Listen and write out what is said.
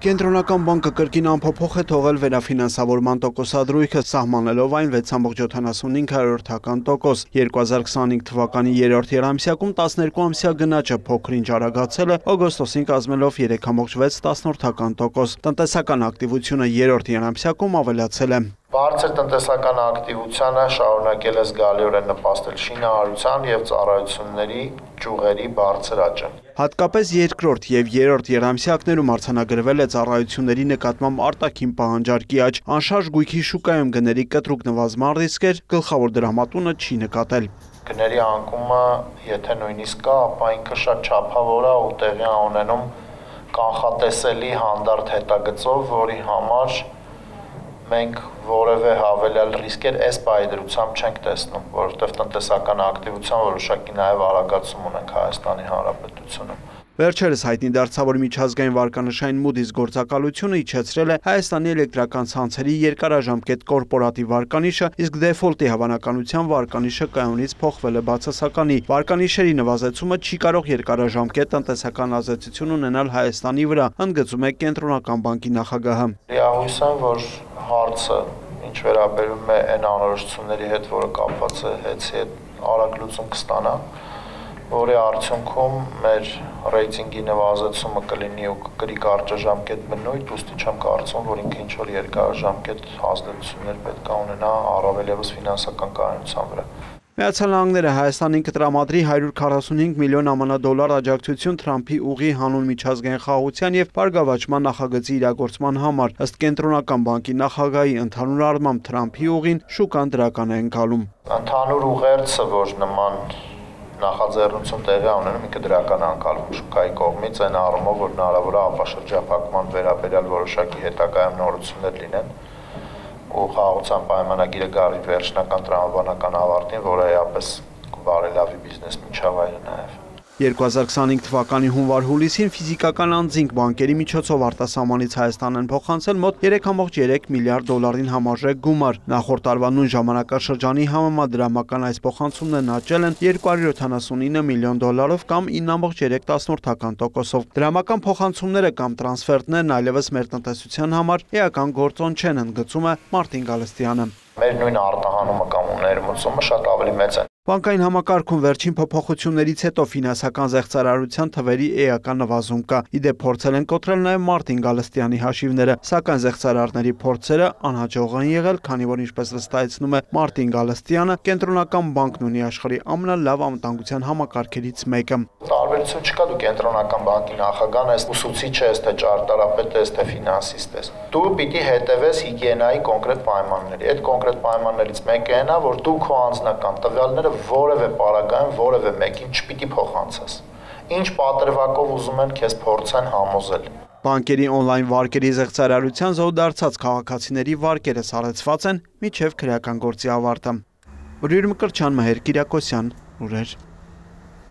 Կենտրոնական բանկը կրկին անփոփոխ է թողել վերաֆինանսավորման տոկոսադրույքը, սահմանելով այն 6.75%։ 2025 թվականի երրորդ եռամսյակում 12 ամսյա գնաճը փոքր-ինչ արագացել է, օգոստոսին կազմելով 3.6%։ Տնտեսական ակտիվությունը երրորդ եռամսյակում ավելացել է։ Բարձր տնտեսական ակտիվությանը շարունակել է զգալիորեն նպաստել շինարարության և ծառայությունների ճյուղերի բարձր աճը։ Հատկապես երկրորդ և երրորդ եռամսյակներում արձանագրվել է ծառայությունների նկատմամբ արտաքին պահանջարկի աճ, անշարժ գույքի շուկայում գների կտրուկ նվազման ռիսկեր, գլխավոր դրամատունը չի նկատել։ Գների անկումը, եթե նույնիսկ կա, ապա ինքը շատ չափավոր է ու տեղի է ունենում կանխատեսելի հանդարտ հետագծով, որի համար մենք որևէ հավելյալ ռիսկեր այս պահի չենք տեսնում, որովհետև տնտեսական ակտիվության որոշակի նաև արագացում ունենք Հայաստանի Հանրապետությունում։ Վերջերս հայտնի դարձավ, որ միջազգային վարկանշային Moody's գործակալությունը իջեցրել է Հայաստանի էլեկտրական ցանցերի երկարաժամկետ կորպորատիվ վարկանիշը, իսկ դեֆոլտի հավանականության վարկանիշը կայունից փոխվել է բացասականի։ Վարկանիշերի նվազեցումը չի կարող երկարաժամկետ տնտեսական ազդեցություն ունենալ Հայաստանի վրա, ընդգծում է Կենտրոնական բանկի նախագահը։ Լիահույս եմ, որ հարցը, ինչ վերաբերում է այն անորոշությունների հետ, որը կապված է ՀԵՑ-ի հետ, արագ լուծում կստանա, որի արդյունքում մեր ռեյտինգի նվազեցումը կլինի ու կկրի կարճաժամկետ բնույթ, ուստի չեմ կարծում, որ ինքը ինչ-որ երկարաժամկետ ազդեցություններ պետք է ունենա առավել ևս ֆինանսական կայունության վրա։ Միացյալ Նահանգները Հայաստանին կտրամադրի 145 միլիոն ԱՄՆ դոլար աջակցություն Թրամփի ուղի հանուն միջազգային խաղաղության և բարգավաճման նախագծի իրագործման համար, ըստ Կենտրոնական բանկի նախագահի, ընդհանուր առմամբ Թրամփի ուղին շուկան դրական է ընկալում։ Ընդհանուր ուղերձը, որ նման նախաձեռնություն տեղի է ունենում, ինքը դրական է ընկալվում շուկայի կողմից, այն առումով, որ հնարավոր է ապաշրջափակման վերաբերյալ որոշակի հետագայում նորություններ լինեն ու խաղաղության պայմանագիրը գալի վերջնական տրամաբանական ավարտին, որը էապես բարելավի բիզնես միջավայրը նաև։ 2025 թվականի հունվար-հուլիսին ֆիզիկական անձինք բանկերի միջոցով արտասահմանից Հայաստան են փոխանցել մոտ 3.3 միլիարդ դոլարին համարժեք գումար։ Նախորդ տարվա նույն ժամանակաշրջանի համեմատ դրամական այս փոխանցումներն աճել են 279 միլիոն դոլարով կամ 9.3%։ Դրամական փոխանցումները կամ տրանսֆերտներն այլևս մեր տնտեսության համար էական գործոն չեն, ընդգծում է Մարտին Գալստյանը։ Մեր նույն արտահանումը կամ ներմուծումը շատ ավելի մեծ է։ Բանկային համակարգում վերջին փոփոխություններից հետո ֆինանսական զեղծարարության թվերի էական նվազում կա։ Իդեպ փորձել են կոտրել նաև Մարտին Գալստյանի հաշիվները, սակայն զեղծարարների փորձերը անհաջող են եղել, քանի որ ինչպես վստահեցնում է Մարտին Գալստյանը, Կենտրոնական բանկն ունի աշխարհի ամենալավ անվտանգության համակարգերից մեկը։ Տարբերություն չկա, դու Կենտրոնական բանկի նախագահն ես, ուսուցիչ ես, թե ճարտարապետ ես, թե ֆինանսիստ ես։ Դու պիտի հետևես հիգիենայի կոնկրետ պայմանների։ Այդ կոնկրետ պայմաններից մեկը այն է, որ դու քո անձնական տվյալները որևէ պարագայում որևէ մեկին չպիտի փոխանցես։ Ինչ պատրվակով ուզում են քեզ փորձեն համոզել։ Բանկերի օնլայն վարկերի զեղծարարության զոհ դարձած քաղաքացիների վարկերը սառեցված են մինչև քրեական գործի ավարտը։ Ուրիր Մկրտչյան, Մհեր Կիրակոսյան, լուրեր։